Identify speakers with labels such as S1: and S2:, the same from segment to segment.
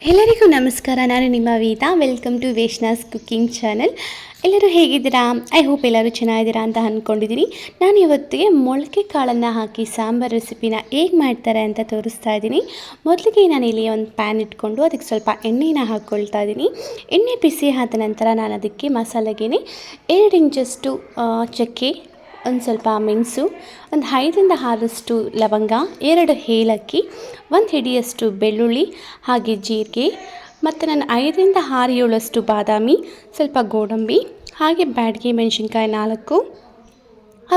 S1: ಎಲ್ಲರಿಗೂ ನಮಸ್ಕಾರ. ನಾನು ನಿಮ್ಮ ವೇದ. ವೆಲ್ಕಮ್ ಟು ವೇಶ್ನಾಸ್ ಕುಕ್ಕಿಂಗ್ ಚಾನಲ್. ಎಲ್ಲರೂ ಹೇಗಿದ್ದೀರಾ? ಐ ಹೋಪ್ ಎಲ್ಲರೂ ಚೆನ್ನಾಗಿದ್ದೀರಾ ಅಂತ ಅಂದ್ಕೊಂಡಿದ್ದೀನಿ. ನಾನು ಇವತ್ತಿಗೆ ಮೊಳಕೆ ಕಾಳನ್ನು ಹಾಕಿ ಸಾಂಬಾರು ರೆಸಿಪಿನ ಹೇಗೆ ಮಾಡ್ತಾರೆ ಅಂತ ತೋರಿಸ್ತಾ ಇದ್ದೀನಿ. ಮೊದಲಿಗೆ ನಾನಿಲ್ಲಿ ಒಂದು ಪ್ಯಾನ್ ಇಟ್ಕೊಂಡು ಅದಕ್ಕೆ ಸ್ವಲ್ಪ ಎಣ್ಣೆನ ಹಾಕ್ಕೊಳ್ತಾ ಇದ್ದೀನಿ. ಎಣ್ಣೆ ಬಿಸಿ ಆದ ನಂತರ ನಾನು ಅದಕ್ಕೆ ಮಸಾಲೆಗೆ 2 ಇಂಚಷ್ಟು ಚಕ್ಕೆ, ಒಂದು ಸ್ವಲ್ಪ ಮೆಣಸು, ಒಂದು 5ರಿಂದ 6 ಲವಂಗ, 2 ಏಲಕ್ಕಿ, 1 ಹಿಡಿಯಷ್ಟು ಬೆಳ್ಳುಳ್ಳಿ, ಹಾಗೆ ಜೀರಿಗೆ, ಮತ್ತು ನಾನು 5ರಿಂದ 6-7 ಬಾದಾಮಿ, ಸ್ವಲ್ಪ ಗೋಡಂಬಿ, ಹಾಗೆ ಬ್ಯಾಡಗಿ ಮೆಣಸಿನ್ಕಾಯಿ 4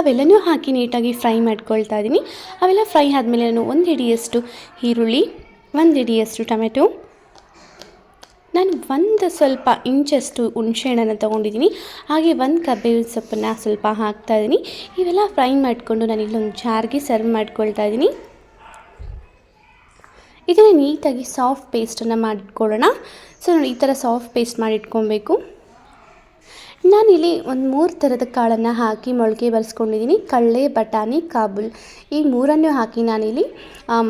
S1: ಅವೆಲ್ಲನೂ ಹಾಕಿ ನೀಟಾಗಿ ಫ್ರೈ ಮಾಡ್ಕೊಳ್ತಾ ಇದ್ದೀನಿ. ಅವೆಲ್ಲ ಫ್ರೈ ಆದಮೇಲೆ ನಾನು 1 ಹಿಡಿಯಷ್ಟು ಈರುಳ್ಳಿ, 1 ಹಿಡಿಯಷ್ಟು ಟೊಮೆಟೊ, ನಾನು ಸ್ವಲ್ಪ ಇಂಚಷ್ಟು ಹುಣಸೆಹಣ್ಣನ್ನು ತೊಗೊಂಡಿದ್ದೀನಿ, ಹಾಗೆ 1 ಕರ್ಬೇವಿನ ಸೊಪ್ಪನ್ನು ಸ್ವಲ್ಪ ಹಾಕ್ತಾಯಿದ್ದೀನಿ. ಇವೆಲ್ಲ ಫ್ರೈ ಮಾಡಿಕೊಂಡು ನಾನು ಇಲ್ಲೊಂದು ಜಾರ್ಗೆ ಸರ್ವ್ ಮಾಡ್ಕೊಳ್ತಾ ಇದ್ದೀನಿ. ಇದನ್ನು ನೀಟಾಗಿ ಸಾಫ್ಟ್ ಪೇಸ್ಟನ್ನು ಮಾಡಿಟ್ಕೊಳ್ಳೋಣ. ಸೊ ನೋಡಿ, ಈ ಥರ ಸಾಫ್ಟ್ ಪೇಸ್ಟ್ ಮಾಡಿಟ್ಕೊಬೇಕು. ನಾನಿಲ್ಲಿ ಒಂದು 3 ಥರದ ಕಾಳನ್ನು ಹಾಕಿ ಮೊಳಕೆ ಬರೆಸ್ಕೊಂಡಿದ್ದೀನಿ. ಕಡಲೆ, ಬಟಾಣಿ, ಕಾಬೂಲ್, ಈ 3ಅನ್ನೂ ಹಾಕಿ ನಾನಿಲ್ಲಿ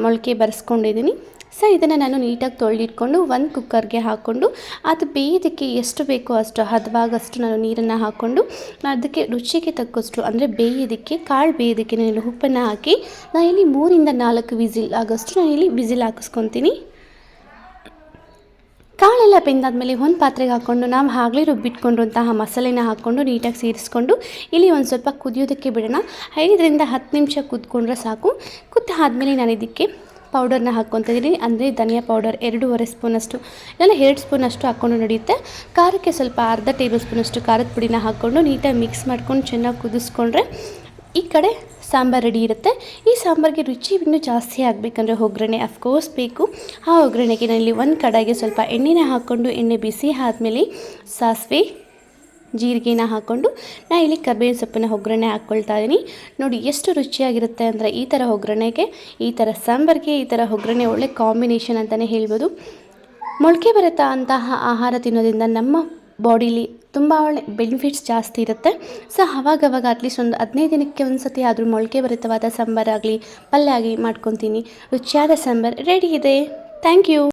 S1: ಮೊಳಕೆ ಬರೆಸ್ಕೊಂಡಿದ್ದೀನಿ. ಸೊ ಇದನ್ನು ನಾನು ನೀಟಾಗಿ ತೊಳೆದಿಟ್ಕೊಂಡು ಒಂದು ಕುಕ್ಕರ್ಗೆ ಹಾಕ್ಕೊಂಡು ಅದು ಬೇಯೋದಕ್ಕೆ ಎಷ್ಟು ಬೇಕೋ ಅಷ್ಟು ಹದವಾಗಷ್ಟು ನಾನು ನೀರನ್ನು ಹಾಕ್ಕೊಂಡು ಅದಕ್ಕೆ ರುಚಿಗೆ ತಕ್ಕಷ್ಟು, ಅಂದರೆ ಬೇಯೋದಕ್ಕೆ ಕಾಳು ಬೇಯೋದಕ್ಕೆ ನಾನು ಉಪ್ಪನ್ನು ಹಾಕಿ ನಾನಿಲ್ಲಿ 3ರಿಂದ 4 ವಿಸಿಲ್ ಆಗೋಷ್ಟು ನಾನಿಲ್ಲಿ ವಿಸಿಲ್ ಹಾಕಿಸ್ಕೊತೀನಿ. ಕಾಳೆಲ್ಲ ಬೆಂದಾದಮೇಲೆ ಒಂದು ಪಾತ್ರೆಗೆ ಹಾಕ್ಕೊಂಡು ನಾವು ಆಗಲೇ ರುಬ್ಬಿಟ್ಕೊಂಡಿರುವಂತಹ ಮಸಾಲೆನ ಹಾಕ್ಕೊಂಡು ನೀಟಾಗಿ ಸೇರಿಸ್ಕೊಂಡು ಇಲ್ಲಿ ಒಂದು ಸ್ವಲ್ಪ ಕುದಿಯೋದಕ್ಕೆ ಬಿಡೋಣ. 5ರಿಂದ 10 ನಿಮಿಷ ಕುದ್ಕೊಂಡ್ರೆ ಸಾಕು. ಆದಮೇಲೆ ನಾನು ಇದಕ್ಕೆ ಪೌಡರ್ನ ಹಾಕ್ಕೊತಾ ಇದ್ದೀನಿ. ಅಂದರೆ ಧನಿಯಾ ಪೌಡರ್ 2.5 ಸ್ಪೂನಷ್ಟು, ಇಲ್ಲ 2 ಸ್ಪೂನಷ್ಟು ಹಾಕ್ಕೊಂಡು ನಡೆಯುತ್ತೆ. ಖಾರಕ್ಕೆ ಸ್ವಲ್ಪ ಅರ್ಧ ಟೇಬಲ್ ಸ್ಪೂನಷ್ಟು ಖಾರದ ಪುಡಿನ ಹಾಕ್ಕೊಂಡು ನೀಟಾಗಿ ಮಿಕ್ಸ್ ಮಾಡ್ಕೊಂಡು ಚೆನ್ನಾಗಿ ಕುದಿಸ್ಕೊಂಡ್ರೆ ಈ ಕಡೆ ಸಾಂಬಾರು ರೆಡಿ ಇರುತ್ತೆ. ಈ ಸಾಂಬಾರಿಗೆ ರುಚಿ ಇನ್ನೂ ಜಾಸ್ತಿ ಆಗಬೇಕಂದ್ರೆ ಒಗ್ಗರಣೆ ಅಫ್ಕೋರ್ಸ್ ಬೇಕು. ಆ ಒಗ್ಗರಣೆಗೆ ನಾನಿಲ್ಲಿ ಒಂದು ಕಡಾಯಿಗೆ ಸ್ವಲ್ಪ ಎಣ್ಣೆನ ಹಾಕ್ಕೊಂಡು ಎಣ್ಣೆ ಬಿಸಿ ಆದಮೇಲೆ ಸಾಸಿವೆ, ಜೀರಿಗೆನ ಹಾಕ್ಕೊಂಡು ನಾನು ಇಲ್ಲಿ ಕರ್ಬೇವಿನ ಸೊಪ್ಪನ್ನು ಒಗ್ಗರಣೆ ಹಾಕ್ಕೊಳ್ತಾ ಇದ್ದೀನಿ. ನೋಡಿ ಎಷ್ಟು ರುಚಿಯಾಗಿರುತ್ತೆ ಅಂದರೆ ಈ ಥರ ಒಗ್ಗರಣೆಗೆ, ಈ ಥರ ಸಾಂಬಾರಿಗೆ ಈ ಥರ ಒಗ್ಗರಣೆ ಒಳ್ಳೆ ಕಾಂಬಿನೇಷನ್ ಅಂತಲೇ ಹೇಳ್ಬೋದು. ಮೊಳಕೆ ಬರುತ್ತಾ ಅಂತಹ ಆಹಾರ ತಿನ್ನೋದ್ರಿಂದ ನಮ್ಮ ಬಾಡಿಲಿ ತುಂಬ ಒಳ್ಳೆ ಬೆನಿಫಿಟ್ಸ್ ಜಾಸ್ತಿ ಇರುತ್ತೆ. ಸೊ ಅವಾಗವಾಗ ಅಟ್ಲೀಸ್ಟ್ ಒಂದು 15 ದಿನಕ್ಕೆ ಒಂದು ಸತಿ ಆದರೂ ಮೊಳಕೆ ಭರಿತವಾದ ಸಾಂಬಾರಾಗಲಿ ಪಲ್ಯ ಆಗಲಿ ಮಾಡ್ಕೊತೀನಿ. ರುಚಿಯಾದ ಸಾಂಬಾರು ರೆಡಿ ಇದೆ. Thank you.